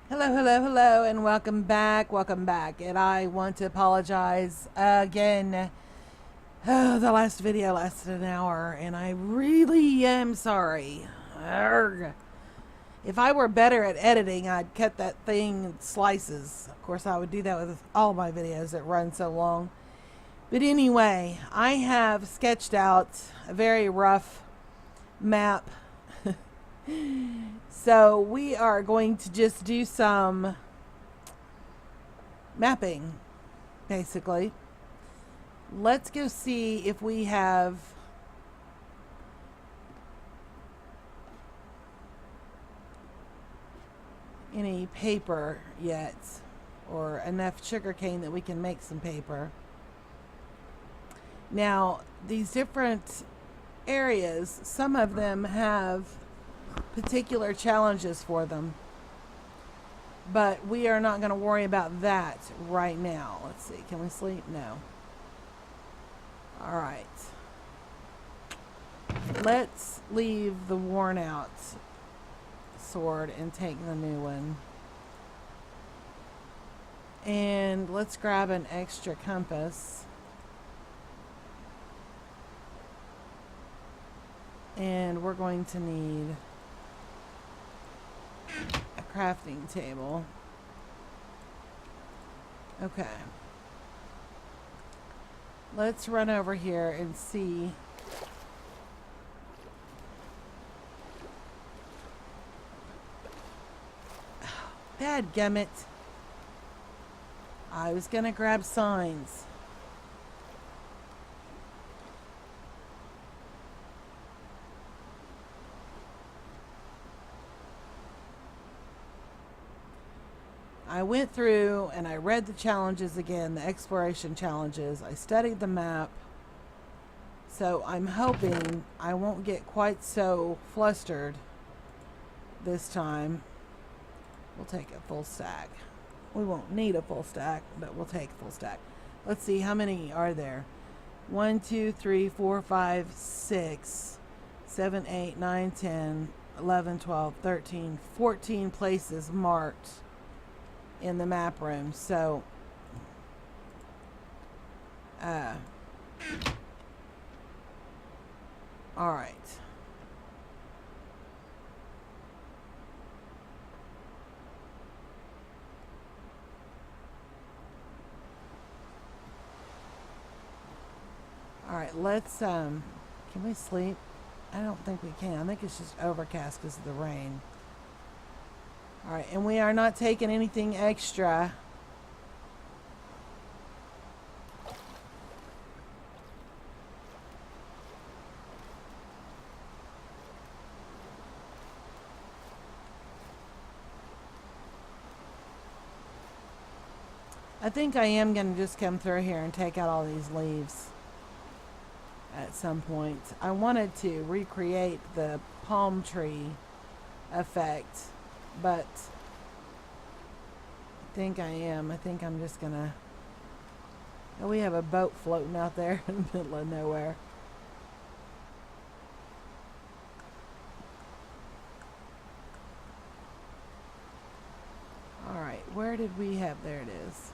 Hello, hello, hello, and welcome back. Welcome back. And I want to apologize again. Oh, the last video lasted an hour, and I really am sorry. Arrgh. If I were better at editing, I'd cut that thing in slices. Of course, I would do that with all my videos that run so long. But anyway, I have sketched out a very rough map. So we are going to just do some mapping, basically. Let's go see if we have any paper yet, or enough sugarcane that we can make some paper. Now, these different areas, some of them have particular challenges for them, but we are not going to worry about that right now. Let's see, can we sleep? No. All right, let's leave the worn out sword and take the new one, and let's grab an extra compass, and we're going to need a crafting table. Okay. Let's run over here and see. Dadgummit. I was gonna grab signs. I went through and I read the challenges again, the exploration challenges. I studied the map. So I'm hoping I won't get quite so flustered this time. We'll take a full stack. We won't need a full stack, but we'll take a full stack. Let's see, how many are there? 1, 2, 3, 4, 5, 6, 7, 8, 9, 10, 11, 12, 13, 14 places marked in the map room. So all right. All right, let's can we sleep? I don't think we can. I think it's just overcast because of the rain. All right, and we are not taking anything extra. I think I am going to just come through here and take out all these leaves at some point. I wanted to recreate the palm tree effect, but I think I am. I think I'm just gonna. Oh, we have a boat floating out there in the middle of nowhere. All right, where did we have? There it is.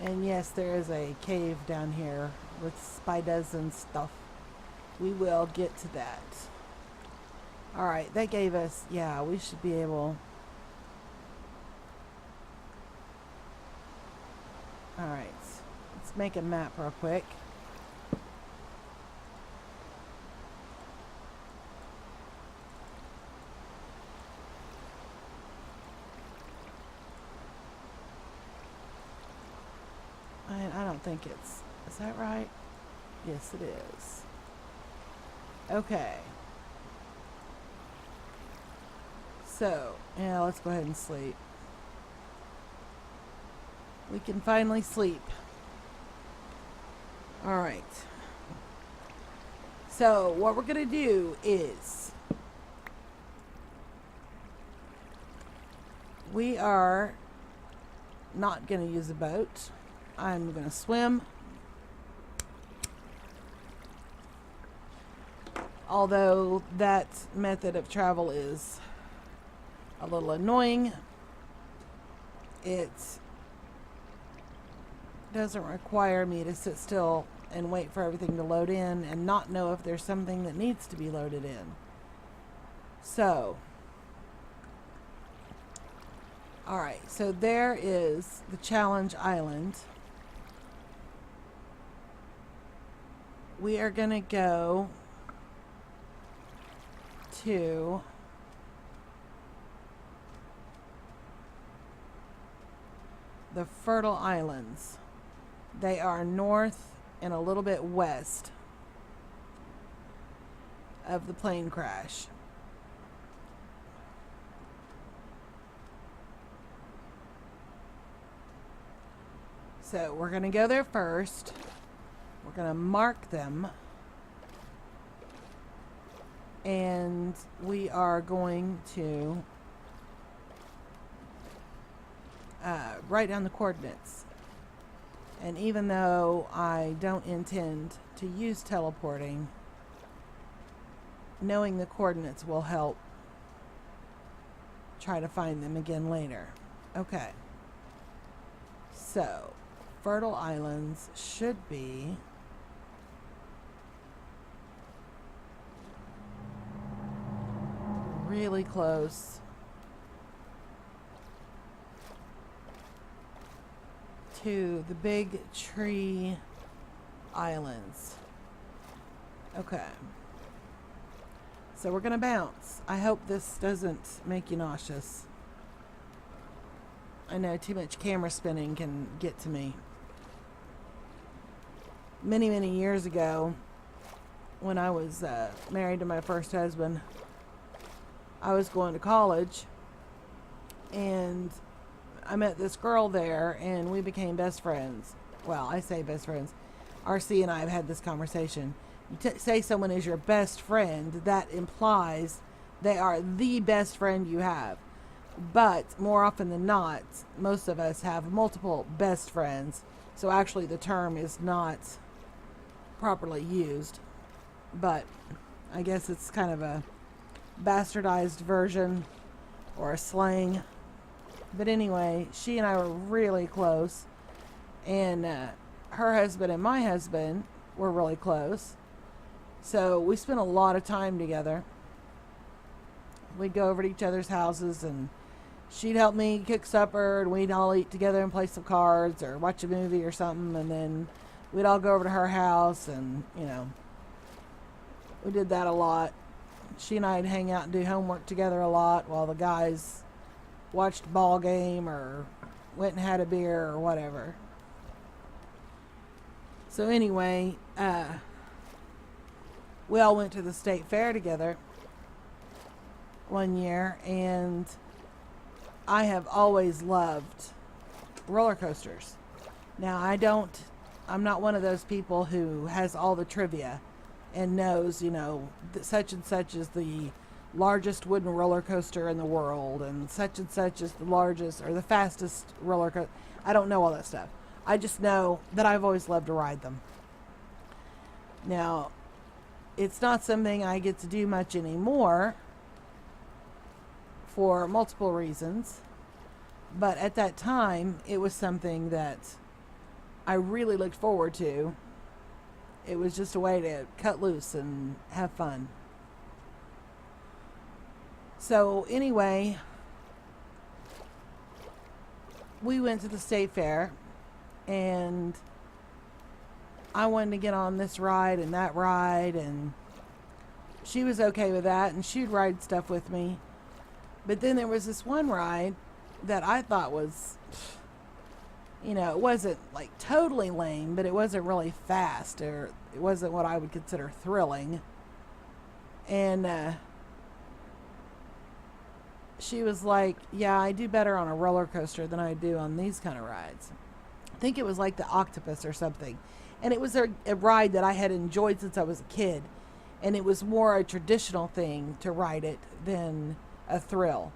And yes, there is a cave down here with spiders and stuff. We will get to that. Alright, that gave us, yeah, we should be able. Alright, let's make a map real quick. I don't think is that right? Yes, it is. Okay. So, yeah, let's go ahead and sleep. we can finally sleep. All right. So what we're going to do is we are not going to use a boat. I'm going to swim. Although that method of travel is a little annoying, it doesn't require me to sit still and wait for everything to load in and not know if there's something that needs to be loaded in. So, alright, so there is the challenge island. We are going to go to the Fertile Islands. They are north and a little bit west of the plane crash. So we're going to go there first. We're going to mark them. And we are going to write down the coordinates. And even though I don't intend to use teleporting, knowing the coordinates will help try to find them again later. Okay. So, Fertile Islands should be really close to the big tree islands. Okay. So we're going to bounce. I hope this doesn't make you nauseous. I know too much camera spinning can get to me. Many, many years ago, when I was married to my first husband, I was going to college, and I met this girl there, and we became best friends. Well, I say best friends. RC and I have had this conversation. You say someone is your best friend, that implies they are the best friend you have. But more often than not, most of us have multiple best friends. So actually the term is not properly used. But I guess it's kind of a bastardized version or a slang. But anyway, she and I were really close. And her husband and my husband were really close. So we spent a lot of time together. We'd go over to each other's houses, and she'd help me cook supper, and we'd all eat together and play some cards or watch a movie or something. And then we'd all go over to her house, and, you know, we did that a lot. She and I'd hang out and do homework together a lot while the guys watched a ball game or went and had a beer or whatever. So anyway, we all went to the state fair together one year, and I have always loved roller coasters. Now, I'm not one of those people who has all the trivia and knows, you know, that such and such is the largest wooden roller coaster in the world, and such is the largest or the fastest roller coaster. I don't know all that stuff. I just know that I've always loved to ride them. Now, it's not something I get to do much anymore for multiple reasons, but at that time, it was something that I really looked forward to. It was just a way to cut loose and have fun. So anyway, we went to the state fair, and I wanted to get on this ride and that ride, and she was okay with that, and she'd ride stuff with me. But then there was this one ride that I thought was, you know, it wasn't like totally lame, but it wasn't really fast, or it wasn't what I would consider thrilling. And she was like, yeah, I do better on a roller coaster than I do on these kind of rides. think it was like the octopus or something. And it was a ride that I had enjoyed since I was a kid. And it was more a traditional thing to ride it than a thrill.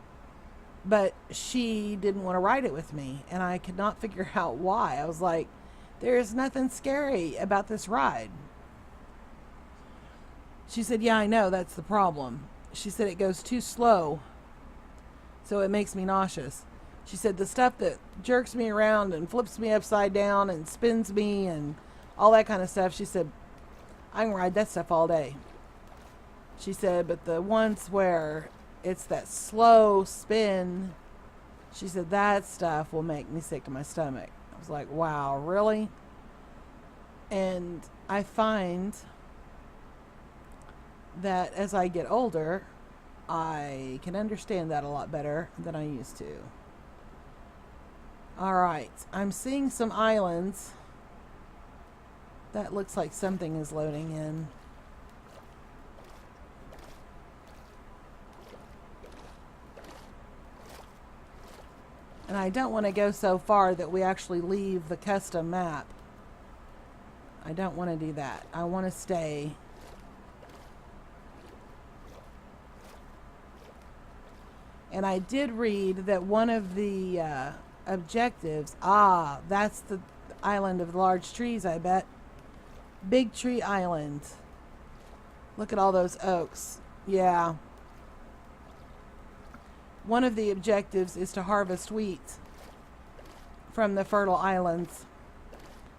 But she didn't want to ride it with me. And I could not figure out why. I was like, there's nothing scary about this ride. She said, yeah, I know, that's the problem. She said it goes too slow, so it makes me nauseous. She said the stuff that jerks me around and flips me upside down and spins me and all that kind of stuff, she said, I can ride that stuff all day. She said, but the ones where it's that slow spin, she said, that stuff will make me sick to my stomach. I was like, wow, really? And I find that as I get older, I can understand that a lot better than I used to. Alright, I'm seeing some islands. That looks like something is loading in. And I don't want to go so far that we actually leave the custom map. I don't want to do that. I want to stay. And I did read that one of the objectives, that's the island of large trees, I bet. Big Tree Island. Look at all those oaks. Yeah. One of the objectives is to harvest wheat from the fertile islands.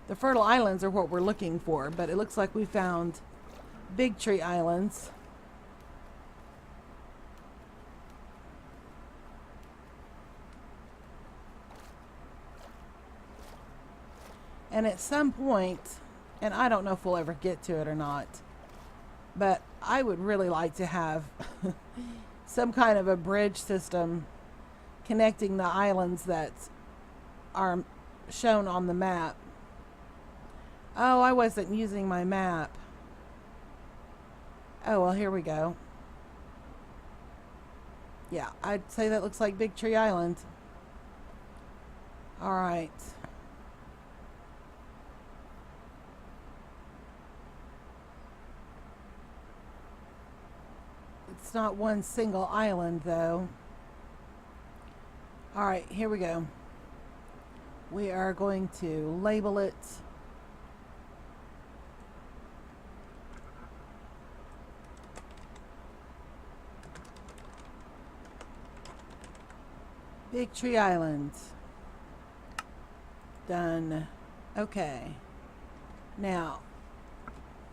The fertile islands are what we're looking for, but it looks like we found Big Tree Islands. And at some point, and I don't know if we'll ever get to it or not, but I would really like to have some kind of a bridge system connecting the islands that are shown on the map. Oh, I wasn't using my map. Oh, well, here we go. Yeah, I'd say that looks like Big Tree Island. All right. It's not one single island, though. All right, here we go. We are going to label it. Big Tree Island. Done. Okay. Now,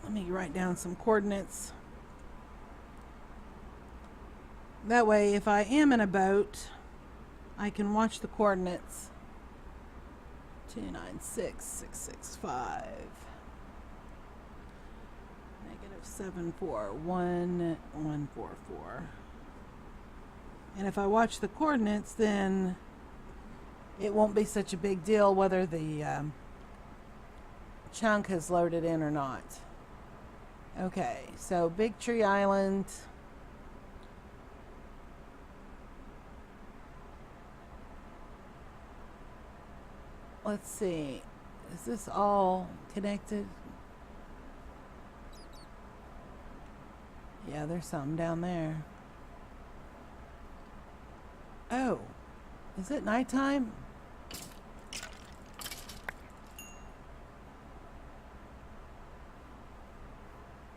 let me write down some coordinates. That way, if I am in a boat, I can watch the coordinates. 296665. -7411144. And if I watch the coordinates, then it won't be such a big deal whether the chunk has loaded in or not. Okay, so Big Tree Island. Let's see. Is this all connected? Yeah, there's something down there. Oh, is it nighttime?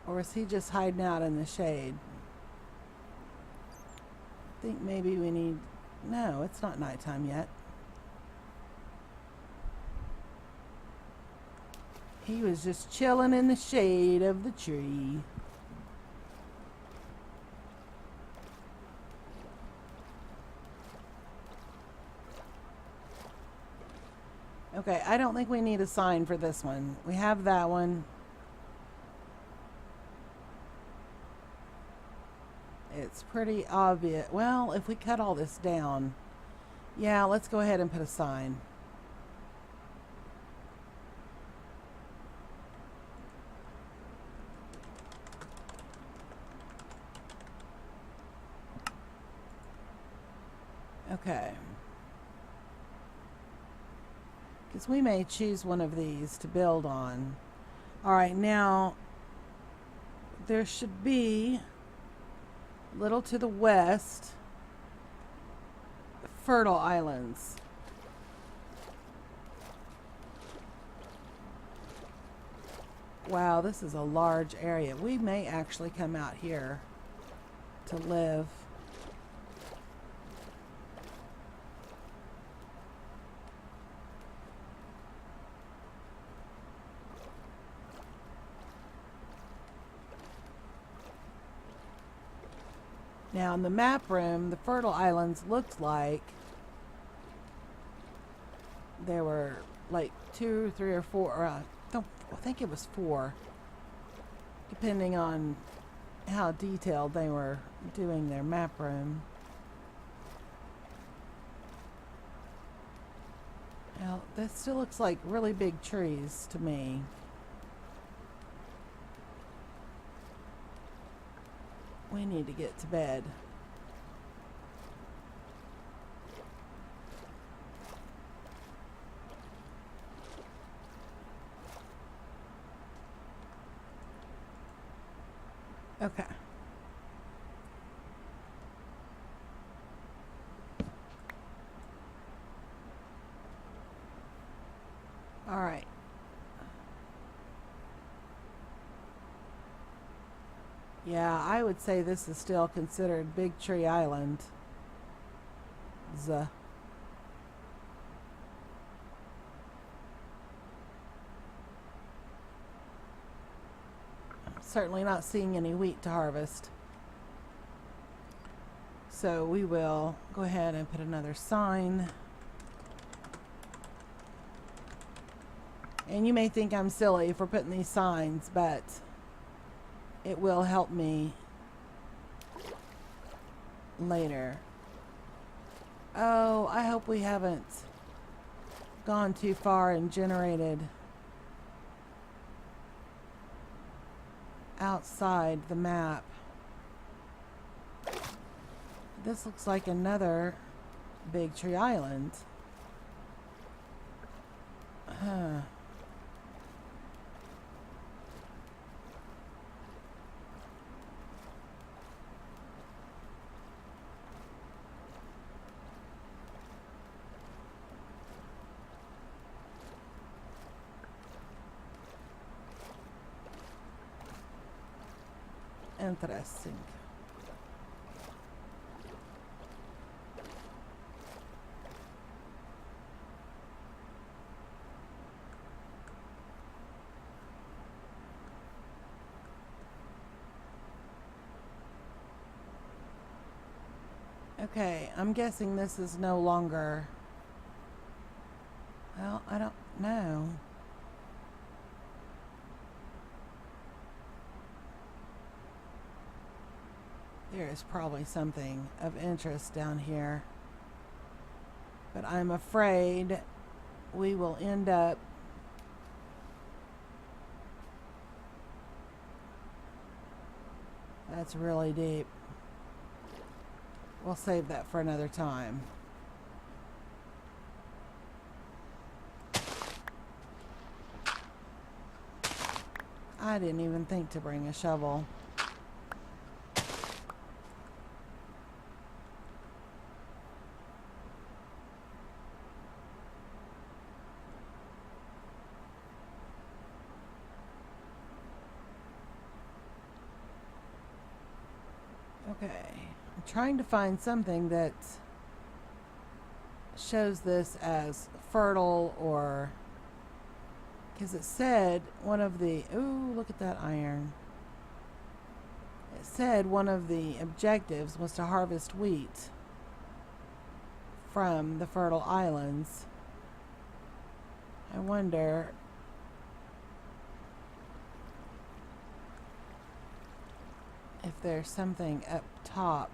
Or is he just hiding out in the shade? I think maybe we need... No, it's not nighttime yet. He was just chilling in the shade of the tree. Okay, I don't think we need a sign for this one. We have that one. It's pretty obvious. Well, if we cut all this down, yeah, let's go ahead and put a sign. Okay. Because we may choose one of these to build on. Alright, now there should be a little to the west fertile islands. Wow, this is a large area. We may actually come out here to live. Now in the map room, the fertile islands looked like there were like 2, 3, or 4. I think it was 4, depending on how detailed they were doing their map room. Now, that still looks like really big trees to me. We need to get to bed. Okay. All right. Yeah, I would say this is still considered Big Tree Island. I'm certainly not seeing any wheat to harvest. So we will go ahead and put another sign. And you may think I'm silly for putting these signs, but it will help me later. Oh, I hope we haven't gone too far and generated outside the map. This looks like another Big Tree Island. Huh. Interesting. Okay, I'm guessing this is no longer... Well, I don't know. There is probably something of interest down here. But I'm afraid we will end up that's really deep. We'll save that for another time. I didn't even think to bring a shovel. Okay, I'm trying to find something that shows this as fertile, or because it said one of the, ooh, look at that iron. It said one of the objectives was to harvest wheat from the fertile islands. I wonder if there's something up top.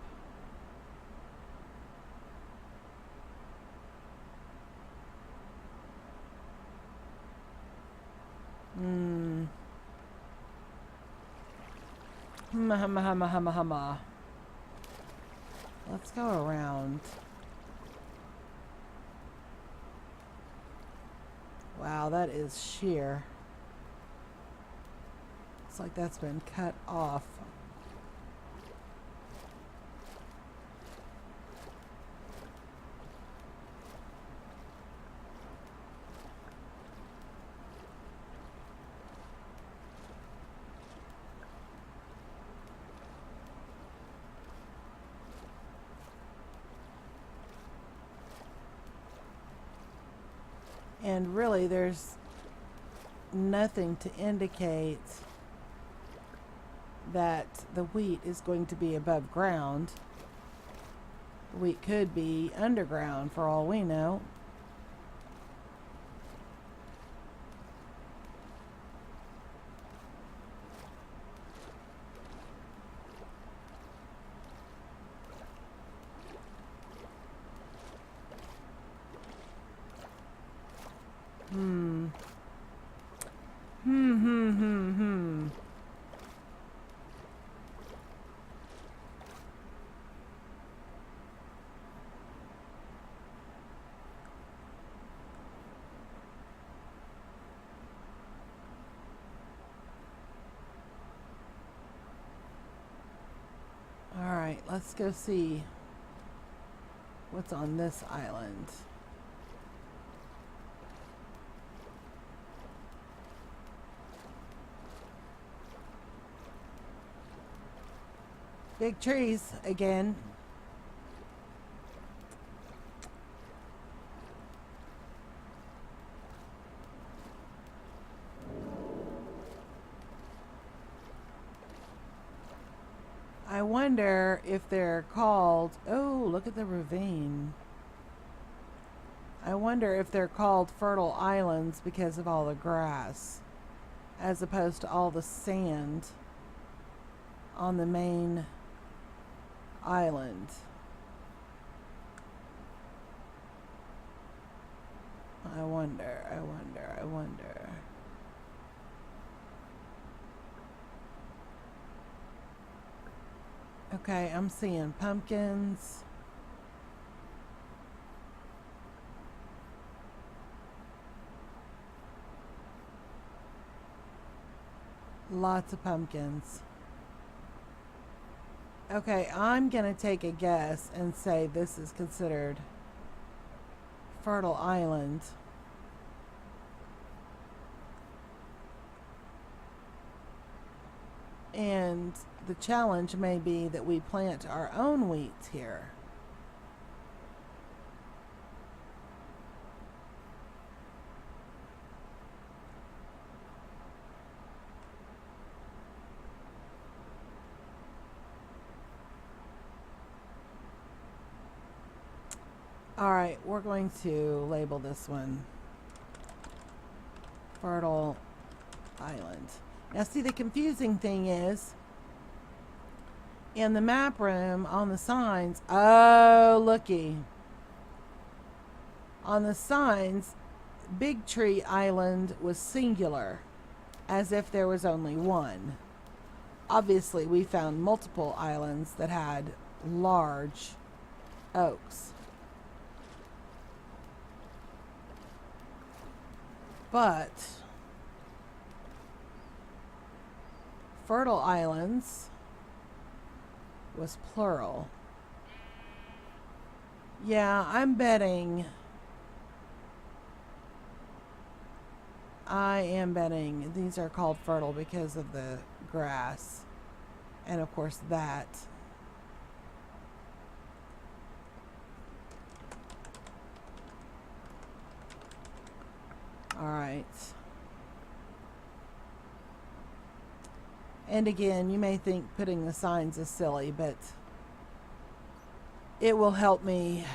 Let's go around. Wow, that is sheer. It's like that's been cut off. And really, there's nothing to indicate that the wheat is going to be above ground. Wheat could be underground for all we know. Hmm. Hmm, hmm, hmm, hmm. All right, let's go see what's on this island. Big trees again. I wonder if they're called... Oh, look at the ravine. I wonder if they're called fertile islands because of all the grass, as opposed to all the sand on the main island. I wonder. Okay, I'm seeing pumpkins. Lots of pumpkins. Okay, I'm gonna take a guess and say this is considered fertile island. And the challenge may be that we plant our own wheat here. Alright, we're going to label this one fertile island. Now see, the confusing thing is in the map room on the signs, oh looky, on the signs Big Tree Island was singular, as if there was only one. Obviously we found multiple islands that had large oaks. But fertile islands was plural. Yeah, I'm betting. I am betting these are called fertile because of the grass. And of course that. All right. And again, you may think putting the signs is silly, but it will help me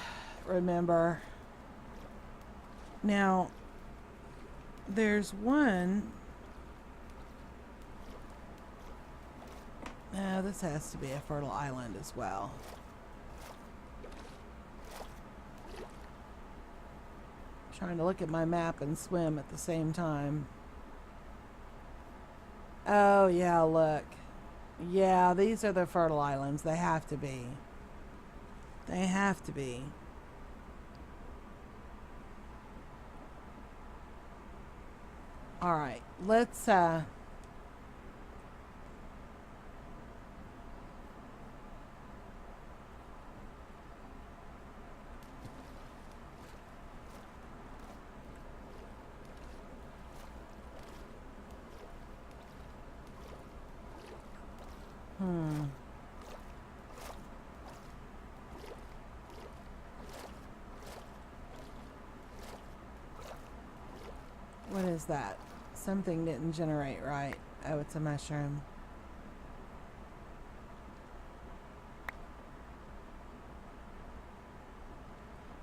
remember. Now, there's one. Now, this has to be a fertile island as well. Trying to look at my map and swim at the same time. Oh, yeah, look. Yeah, these are the fertile islands. They have to be. They have to be. All right, let's what is that? Something didn't generate right. Oh, it's a mushroom.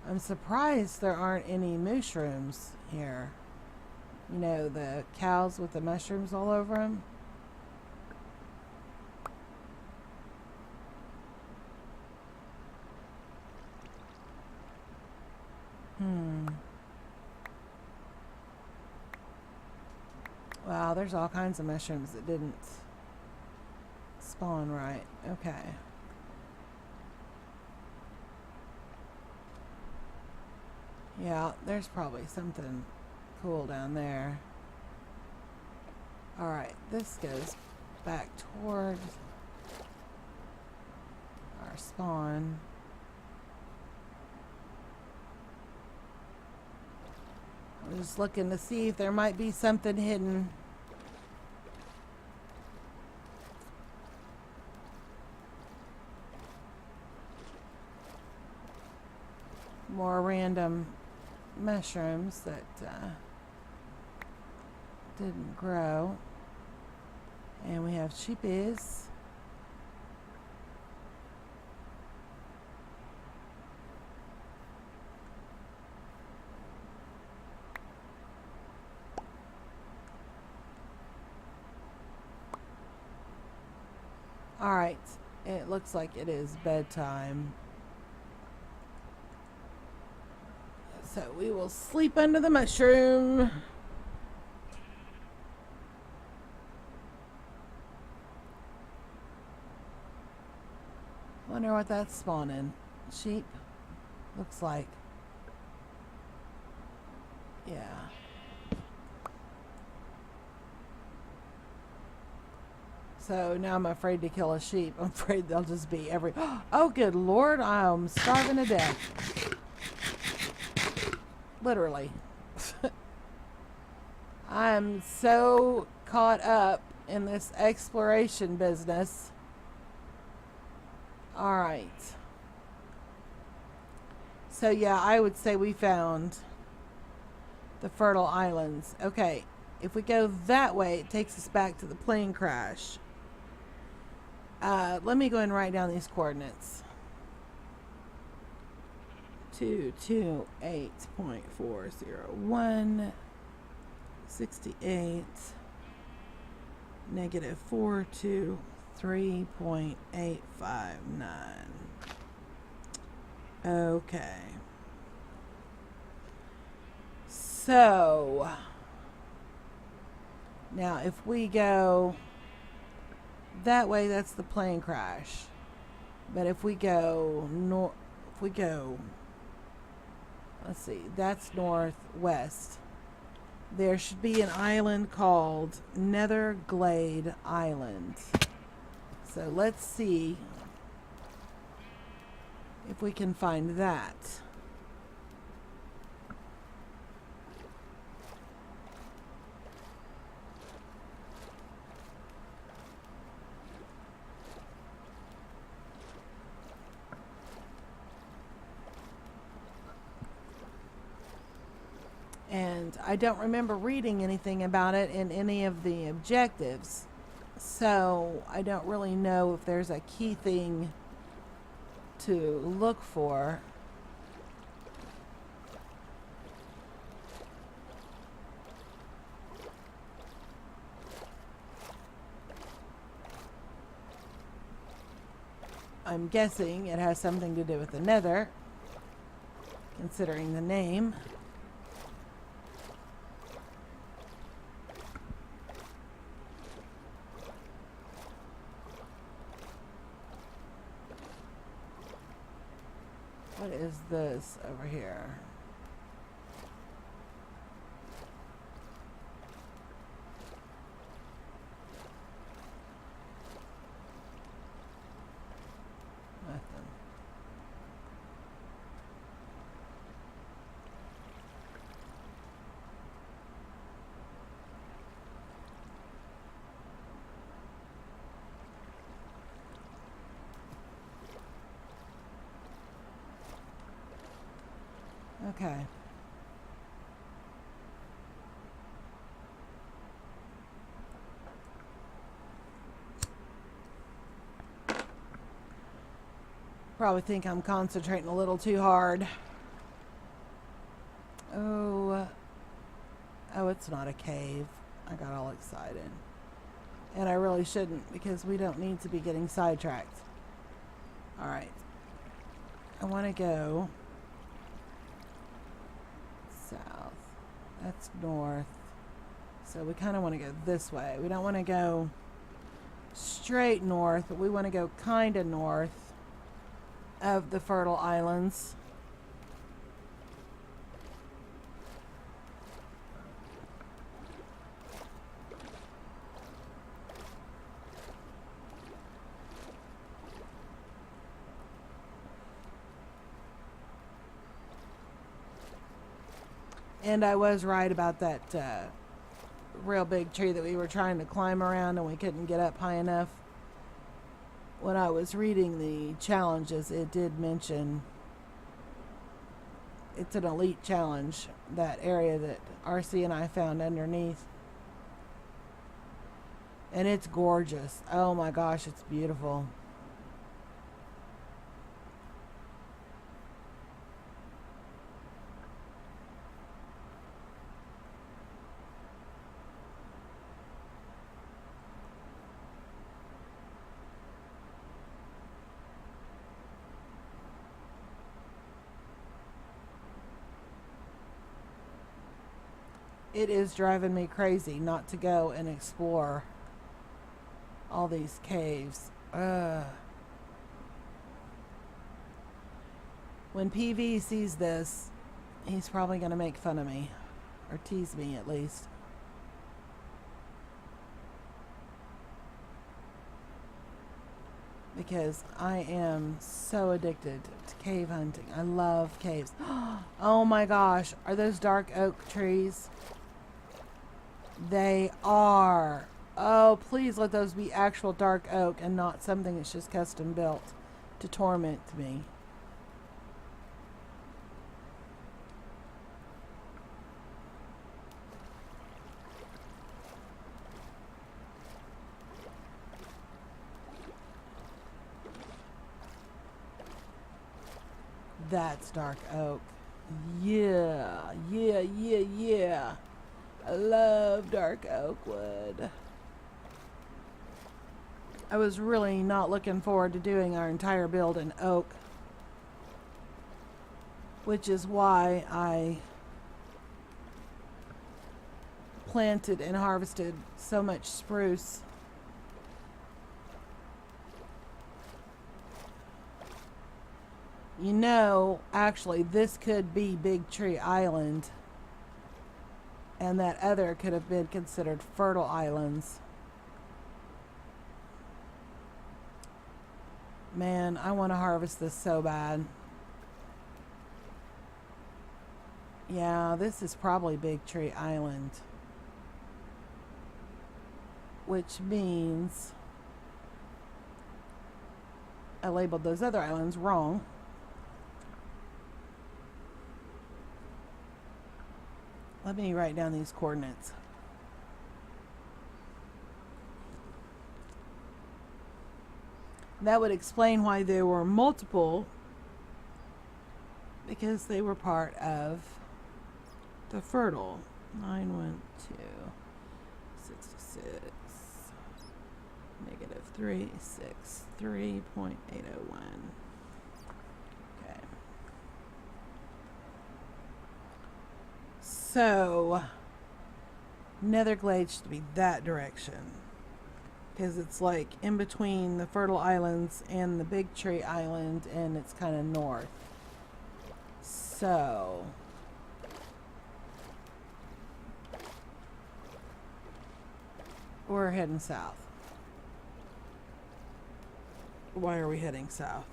I'm surprised there aren't any mushrooms here. You know, the cows with the mushrooms all over them. Wow, there's all kinds of mushrooms that didn't spawn right. Okay. Yeah, there's probably something cool down there. Alright, this goes back toward our spawn. I'm just looking to see if there might be something hidden. More random mushrooms that didn't grow. And we have sheepies. Alright, it looks like it is bedtime. So we will sleep under the mushroom. Wonder what that's spawning. Sheep? Looks like. Yeah. So now I'm afraid to kill a sheep. I'm afraid they'll just be every... Oh, good Lord, I'm starving to death. Literally. I'm so caught up in this exploration business. Alright. So yeah, I would say we found the fertile islands. Okay, if we go that way, it takes us back to the plane crash. Let me go and write down these coordinates. 228.401 68 negative 423.859. Okay. So now if we go that way, that's the plane crash. But if we go let's see, that's northwest. There should be an island called Nether Glade Island. So let's see if we can find that. And I don't remember reading anything about it in any of the objectives. So I don't really know if there's a key thing to look for. I'm guessing it has something to do with the Nether, considering the name. What is this over here? Okay. Probably think I'm concentrating a little too hard. Oh, it's not a cave. I got all excited. And I really shouldn't, because we don't need to be getting sidetracked. Alright. I want to go south. That's north. So we kind of want to go this way. We don't want to go straight north, but we want to go kind of north of the fertile islands. And I was right about that real big tree that we were trying to climb around and we couldn't get up high enough. When I was reading the challenges, it did mention it's an elite challenge, that area that RC and I found underneath. And it's gorgeous. Oh my gosh, it's beautiful. It is driving me crazy not to go and explore all these caves. When PV sees this, he's probably going to make fun of me. Or tease me, at least. Because I am so addicted to cave hunting. I love caves. Oh my gosh. Are those dark oak trees? They are. Oh, please let those be actual dark oak and not something that's just custom built to torment me. That's dark oak. Yeah. I love dark oak wood. I was really not looking forward to doing our entire build in oak, which is why I planted and harvested so much spruce. You know, actually, this could be Big Tree Island, and that other could have been considered fertile islands. Man, I want to harvest this so bad. Yeah, this is probably Big Tree Island, which means I labeled those other islands wrong. Let me write down these coordinates. That would explain why there were multiple, because they were part of the fertile. 912 66 negative 363.801. Okay. So Netherglade should be that direction, because it's like in between the fertile islands and the Big Tree Island, and it's kind of north. So we're heading south. Why are we heading south?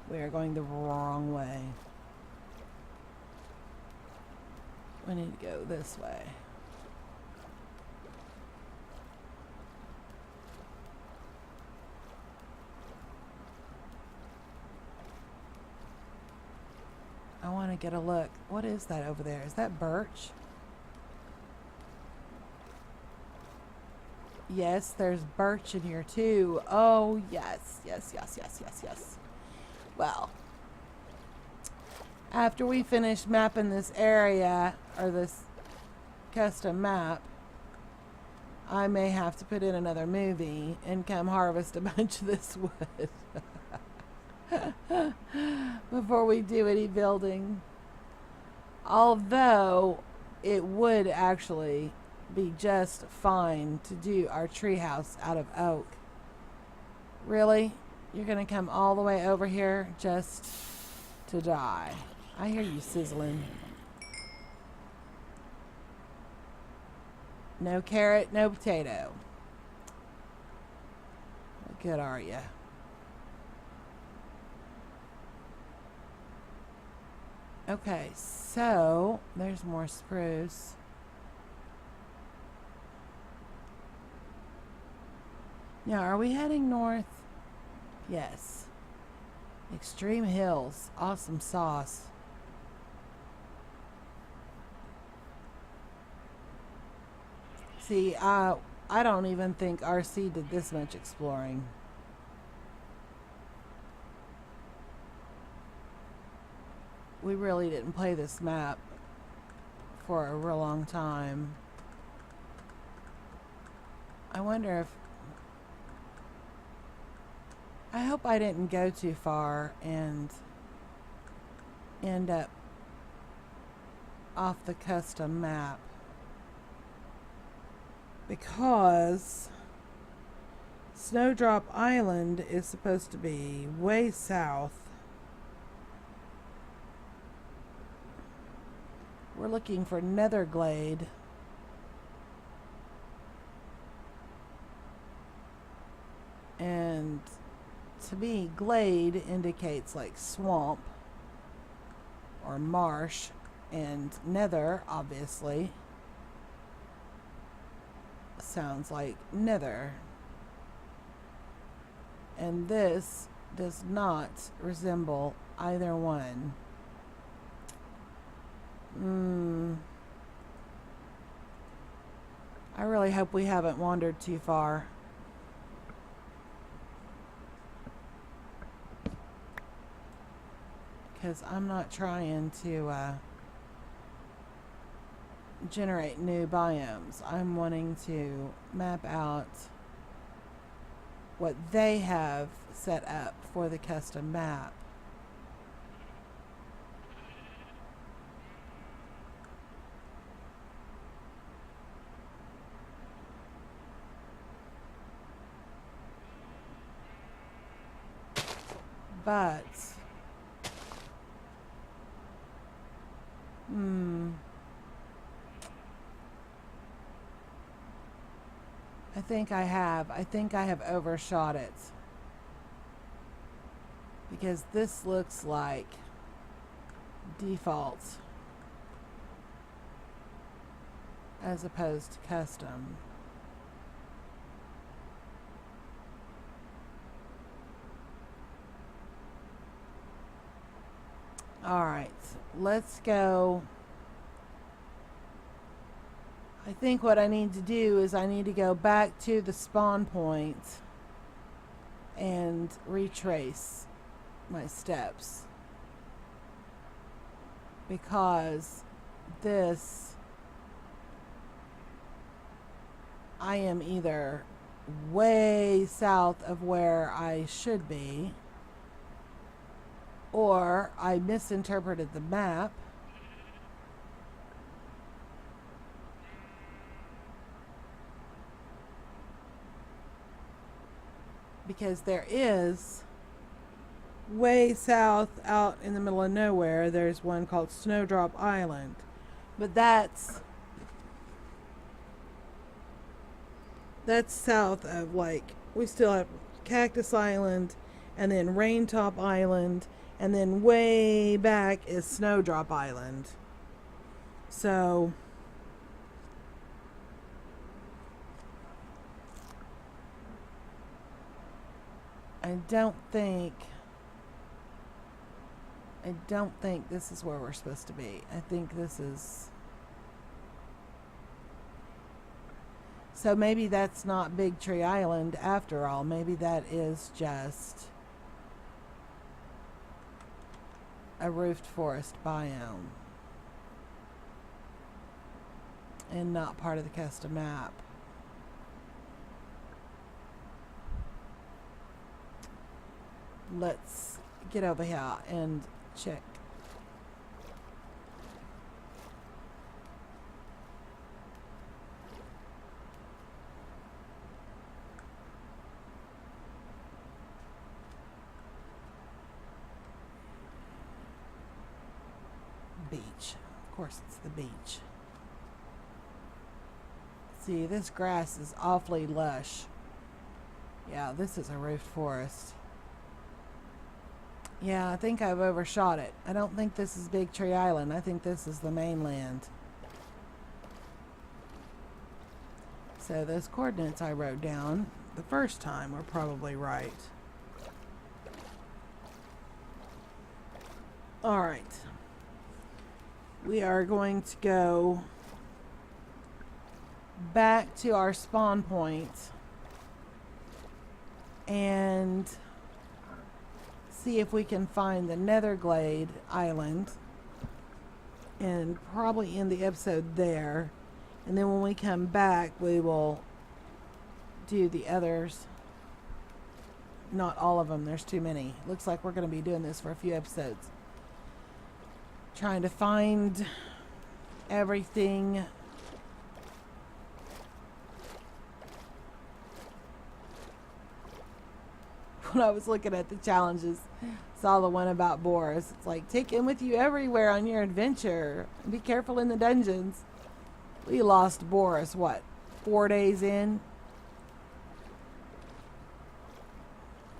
We are going the wrong way. We need to go this way. I want want to get a look. What is that over there? Is that birch? Yes, there's birch in here too. Oh, yes, yes, yes, yes, yes, yes. Well, after we finish mapping this area, or this custom map, I may have to put in another movie and come harvest a bunch of this wood before we do any building. Although it would actually be just fine to do our treehouse out of oak. Really? You're gonna come all the way over here just to die? I hear you sizzling. No carrot, no potato. What good are you? Okay, so there's more spruce. Now, are we heading north? Yes. Extreme Hills. Awesome sauce. See, I don't even think RC did this much exploring. We really didn't play this map for a real long time. I wonder if... I hope I didn't go too far and end up off the custom map. Because Snowdrop Island is supposed to be way south. We're looking for Netherglade. And to me, glade indicates like swamp or marsh, and nether, obviously, sounds like nether. And this does not resemble either one. I really hope we haven't wandered too far. Because I'm not trying to generate new biomes. I'm wanting to map out what they have set up for the custom map. But I think I have overshot it. Because this looks like default as opposed to custom. Alright, let's go. I think what I need to do is I need to go back to the spawn point and retrace my steps. Because this, I am either way south of where I should be, or I misinterpreted the map, because there is way south out in the middle of nowhere, there's one called Snowdrop Island, but that's south of, like, we still have Cactus Island and then Raintop Island, and then way back is Snowdrop Island. So I don't think I don't think this is where we're supposed to be. I think this is... So maybe that's not Big Tree Island after all. Maybe that is just a roofed forest biome and not part of the custom map. Let's get over here and check. Beach. Of course it's the beach. See, this grass is awfully lush. Yeah, this is a roofed forest. Yeah, I think I've overshot it. I don't think this is Big Tree Island. I think this is the mainland. So those coordinates I wrote down the first time were probably right. Alright. We are going to go back to our spawn point and see if we can find the Netherglade Island and probably end the episode there. And then when we come back, we will do the others. Not all of them. There's too many. Looks like we're going to be doing this for a few episodes. Trying to find everything. When I was looking at the challenges, saw the one about Boris. It's like, take him with you everywhere on your adventure. Be careful in the dungeons. We lost Boris, what, 4 days in?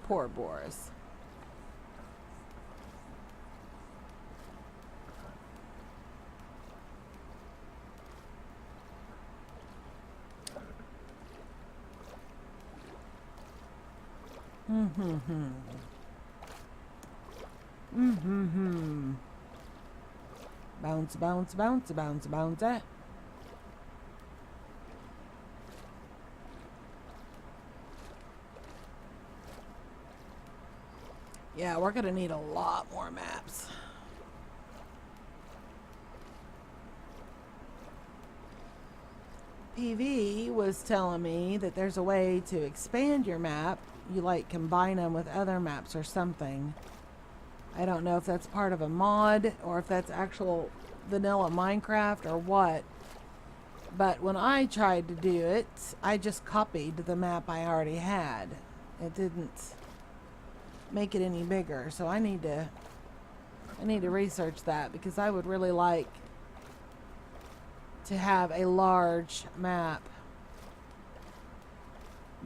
Poor Boris. Bounce, bounce, bounce, bounce, bounce. Yeah, we're gonna need a lot more maps. PV was telling me that there's a way to expand your map. You like combine them with other maps or something. I don't know if that's part of a mod or if that's actual vanilla Minecraft or what. But when I tried to do it, I just copied the map I already had. It didn't make it any bigger. So I need to research that, because I would really like to have a large map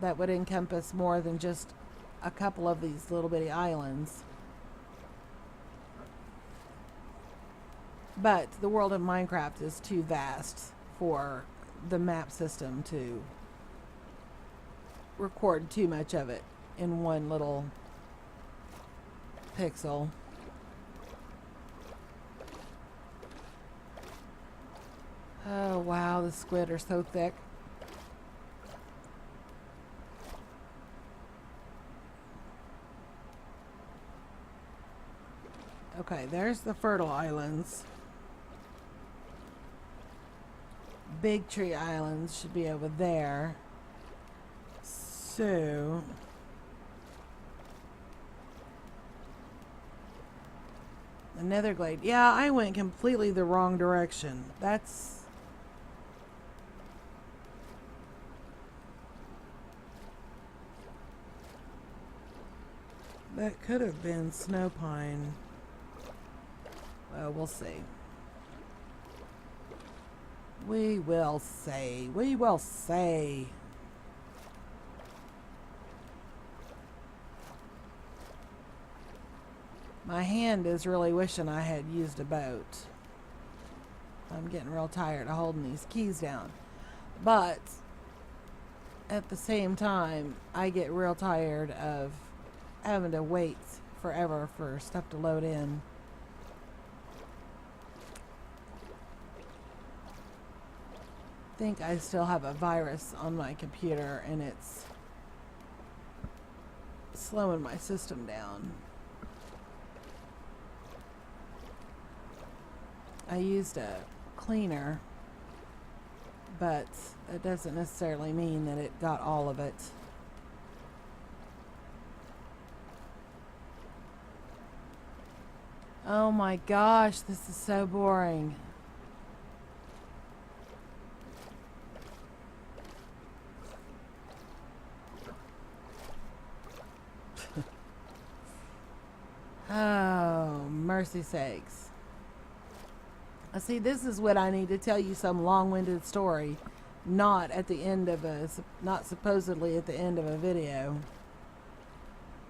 that would encompass more than just a couple of these little bitty islands. But the world of Minecraft is too vast for the map system to record too much of it in one little pixel. Oh wow, the squid are so thick. Okay, there's the fertile islands. Big Tree Islands should be over there. So the Netherglade. Yeah, I went completely the wrong direction. That could have been Snow Pine. Well, we'll see. We will see. We will see. My hand is really wishing I had used a boat. I'm getting real tired of holding these keys down. But at the same time, I get real tired of having to wait forever for stuff to load in. think I still have a virus on my computer and it's slowing my system down. I used a cleaner, but that doesn't necessarily mean that it got all of it. Oh my gosh, this is so boring. Oh, mercy sakes. See, this is what I need to tell you, some long-winded story, not at the end of not supposedly at the end of a video.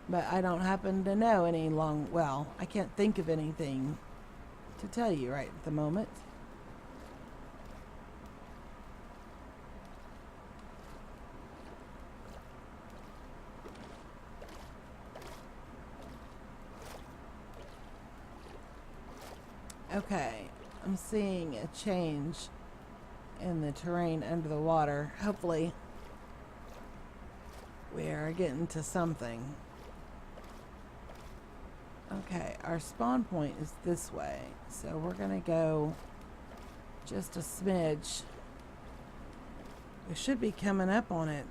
But I don't happen to know any well, I can't think of anything to tell you right at the moment. Okay, I'm seeing a change in the terrain under the water. Hopefully we are getting to something. Okay, our spawn point is this way, so we're gonna go just a smidge. We should be coming up on it.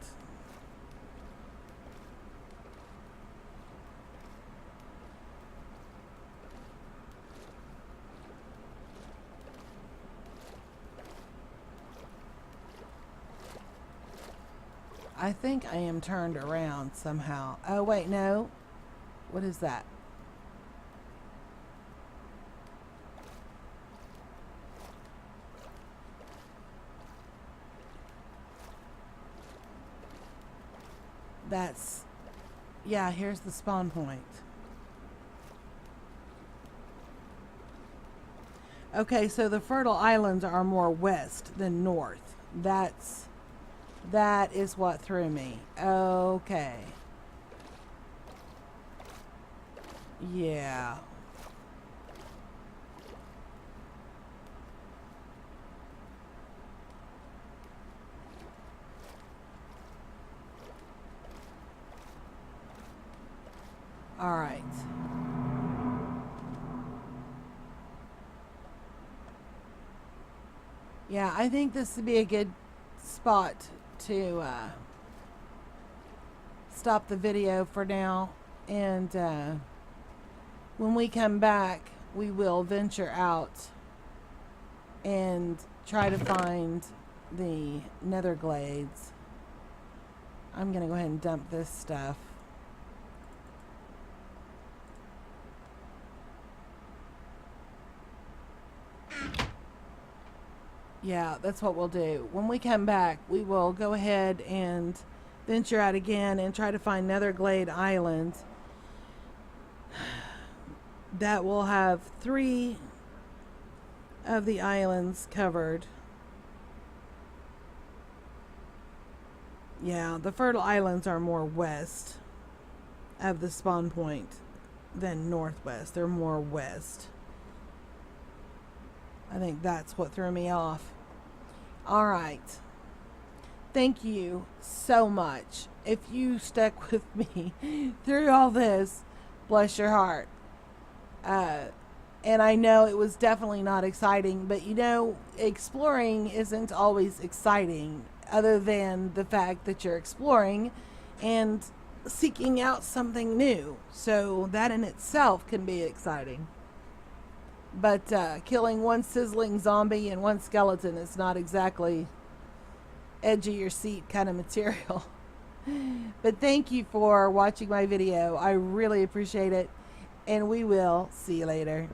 I think I am turned around somehow. Oh wait, no. What is that? That's, yeah, here's the spawn point. Okay, so the fertile islands are more west than north. That is what threw me. Okay. Yeah. All right. Yeah, I think this would be a good spot to stop the video for now. And when we come back, we will venture out and try to find the nether glades. I'm going to go ahead and dump this stuff. Yeah, that's what we'll do. When we come back, we will go ahead and venture out again and try to find Netherglade Island. That will have 3 of the islands covered. Yeah, the fertile islands are more west of the spawn point than northwest. They're more west. I think that's what threw me off. All right. Thank you so much. If you stuck with me through all this, bless your heart. And I know it was definitely not exciting, but you know, exploring isn't always exciting other than the fact that you're exploring and seeking out something new. So that in itself can be exciting. But killing one sizzling zombie and one skeleton is not exactly edge of your seat kind of material. But thank you for watching my video. I really appreciate it. And we will see you later.